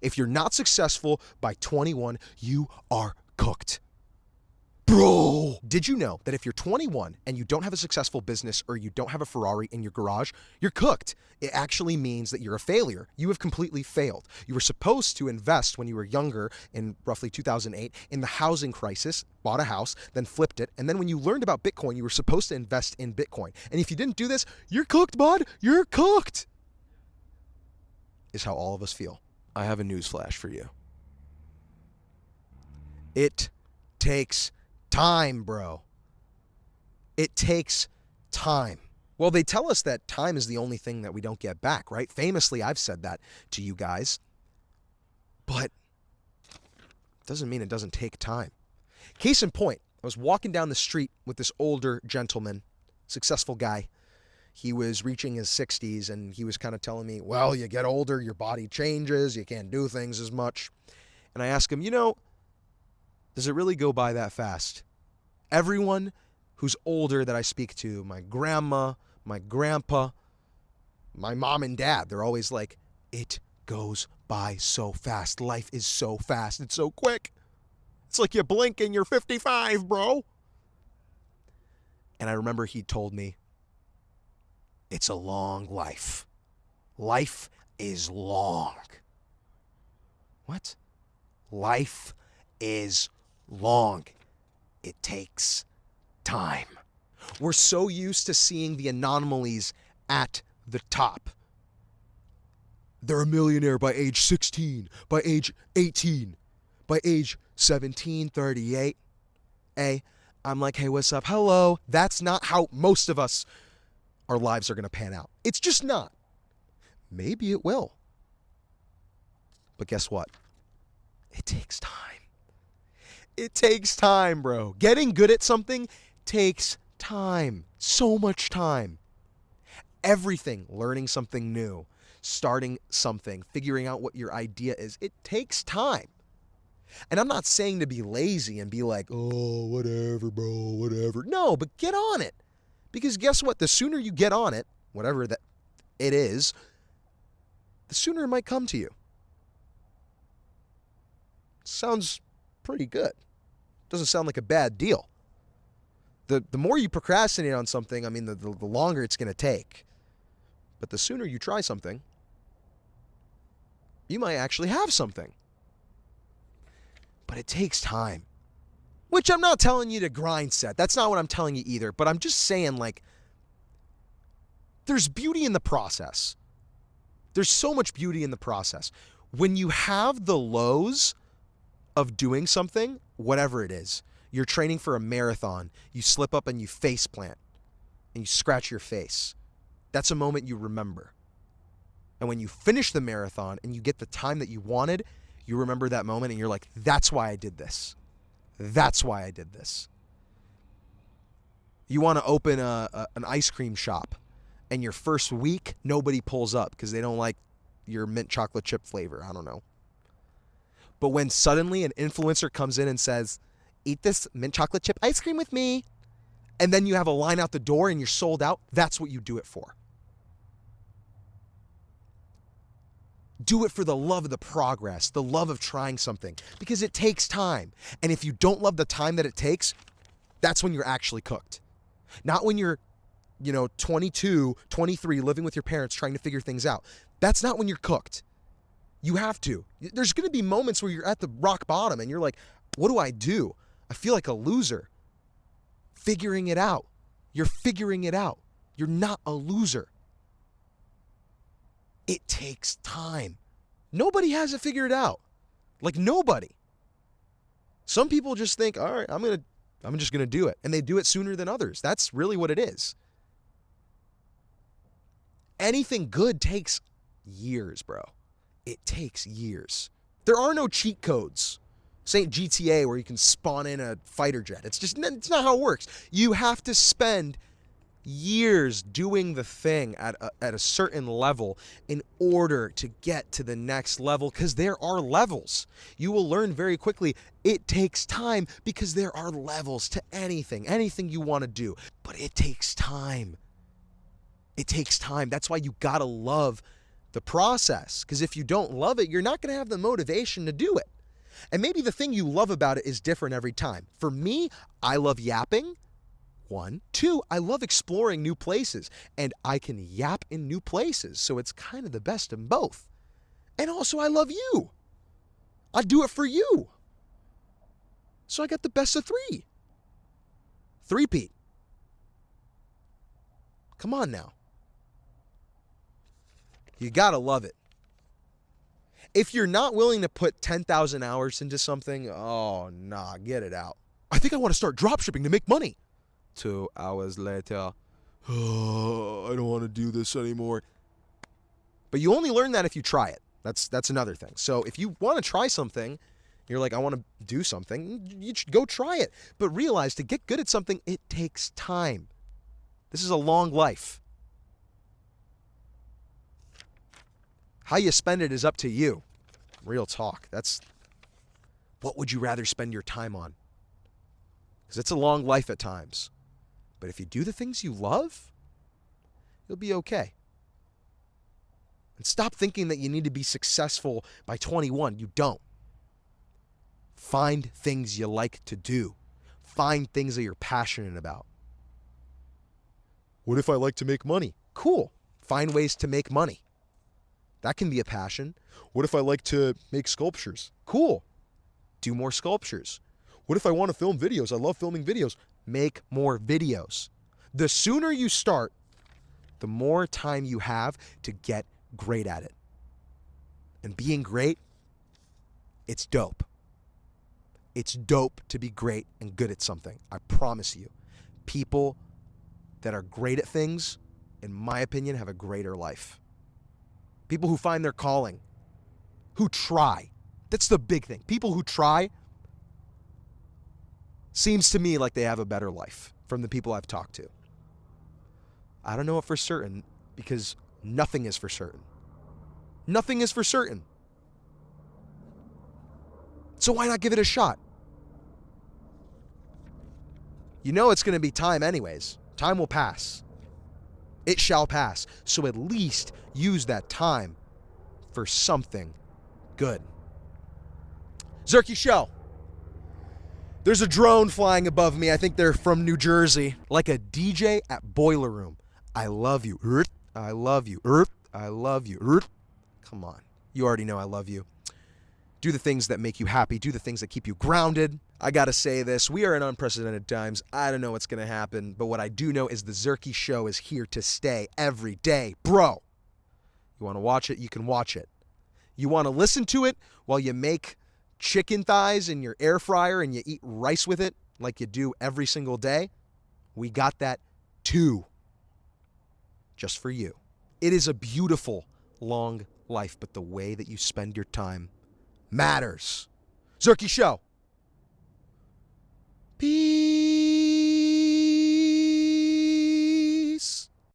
If you're not successful by 21, you are cooked. Bro, did you know that if you're 21 and you don't have a successful business or you don't have a Ferrari in your garage, you're cooked? It actually means that you're a failure. You have completely failed. You were supposed to invest when you were younger, in roughly 2008, in the housing crisis, bought a house, then flipped it, and then when you learned about Bitcoin, you were supposed to invest in Bitcoin. And if you didn't do this, you're cooked, bud. You're cooked. Is how all of us feel. I have a news flash for you. It takes time, bro. It takes time. Well, they tell us that time is the only thing that we don't get back, right? Famously, I've said that to you guys. But it doesn't mean it doesn't take time. Case in point, I was walking down the street with this older gentleman, successful guy. He was reaching his 60s and he was kind of telling me, well, you get older, your body changes, you can't do things as much. And I asked him, does it really go by that fast? Everyone who's older that I speak to, my grandma, my grandpa, my mom and dad, they're always like, it goes by so fast. Life is so fast. It's so quick. It's like you blink and you're 55, bro. And I remember he told me, it's a long life. Life is long. What? Life is long. It takes time. We're so used to seeing the anomalies at the top. They're a millionaire by age 16, by age 18, by age 17, 38. Hey, I'm like, hey, what's up? Hello. That's not how most of us, our lives are going to pan out. It's just not. Maybe it will. But guess what? It takes time. It takes time, bro. Getting good at something takes time. So much time. Everything, learning something new, starting something, figuring out what your idea is, it takes time. And I'm not saying to be lazy and be like, oh, whatever, bro, whatever. No, but get on it. Because guess what? The sooner you get on it, whatever that it is, the sooner it might come to you. Sounds pretty good. Doesn't sound like a bad deal. The more you procrastinate on something, I mean, the longer it's going to take. But the sooner you try something, you might actually have something. But it takes time. Which I'm not telling you to grind set. That's not what I'm telling you either. But I'm just saying, like, there's beauty in the process. There's so much beauty in the process. When you have the lows of doing something, whatever it is, you're training for a marathon, you slip up and you face plant, and you scratch your face. That's a moment you remember. And when you finish the marathon and you get the time that you wanted, you remember that moment and you're like, that's why I did this. That's why I did this. You want to open an ice cream shop, and your first week, nobody pulls up because they don't like your mint chocolate chip flavor. I don't know. But when suddenly an influencer comes in and says, eat this mint chocolate chip ice cream with me, and then you have a line out the door and you're sold out, that's what you do it for. Do it for the love of the progress, the love of trying something, because it takes time. And if you don't love the time that it takes, that's when you're actually cooked. Not when you're, 22, 23, living with your parents, trying to figure things out. That's not when you're cooked. You have to. There's going to be moments where you're at the rock bottom and you're like, what do I do? I feel like a loser. Figuring it out. You're figuring it out. You're not a loser. It takes time. Nobody has it figured out. Like, nobody. Some people just think, all right, I'm just going to do it. And they do it sooner than others. That's really what it is. Anything good takes years, bro. It takes years. There are no cheat codes. This ain't GTA where you can spawn in a fighter jet. It's not how it works. You have to spend years doing the thing at a certain level in order to get to the next level, because there are levels. You will learn very quickly. It takes time because there are levels to anything you want to do, but it takes time. It takes time. That's why you gotta love the process. Because if you don't love it, you're not going to have the motivation to do it. And maybe the thing you love about it is different every time. For me, I love yapping. 1. 2, I love exploring new places. And I can yap in new places. So it's kind of the best of both. And also, I love you. I do it for you. So I got the best of 3. 3-peat. Come on now. You gotta love it. If you're not willing to put 10,000 hours into something, oh, nah, get it out. I think I want to start dropshipping to make money. 2 hours later, oh, I don't want to do this anymore. But you only learn that if you try it. That's another thing. So if you want to try something, you're like, I want to do something, you should go try it. But realize to get good at something, it takes time. This is a long life. How you spend it is up to you. Real talk. What would you rather spend your time on? Because it's a long life at times. But if you do the things you love, you'll be okay. And stop thinking that you need to be successful by 21. You don't. Find things you like to do. Find things that you're passionate about. What if I like to make money? Cool. Find ways to make money. That can be a passion. What if I like to make sculptures? Cool. Do more sculptures. What if I want to film videos? I love filming videos. Make more videos. The sooner you start, the more time you have to get great at it. And being great, it's dope. It's dope to be great and good at something. I promise you. People that are great at things, in my opinion, have a greater life. People who find their calling, who try. That's the big thing. People who try, seems to me like they have a better life from the people I've talked to. I don't know it for certain because nothing is for certain. Nothing is for certain. So why not give it a shot? You know it's going to be time anyways. Time will pass. It shall pass. So at least use that time for something good. Zerky Show. There's a drone flying above me. I think they're from New Jersey. Like a DJ at Boiler Room. I love you. I love you. I love you. Come on. You already know I love you. Do the things that make you happy. Do the things that keep you grounded. I gotta say this. We are in unprecedented times. I don't know what's gonna happen. But what I do know is the Zerky Show is here to stay every day. Bro, you want to watch it? You can watch it. You want to listen to it while you make chicken thighs in your air fryer and you eat rice with it like you do every single day? We got that too. Just for you. It is a beautiful, long life, but the way that you spend your time matters. Zerky Show. Peace.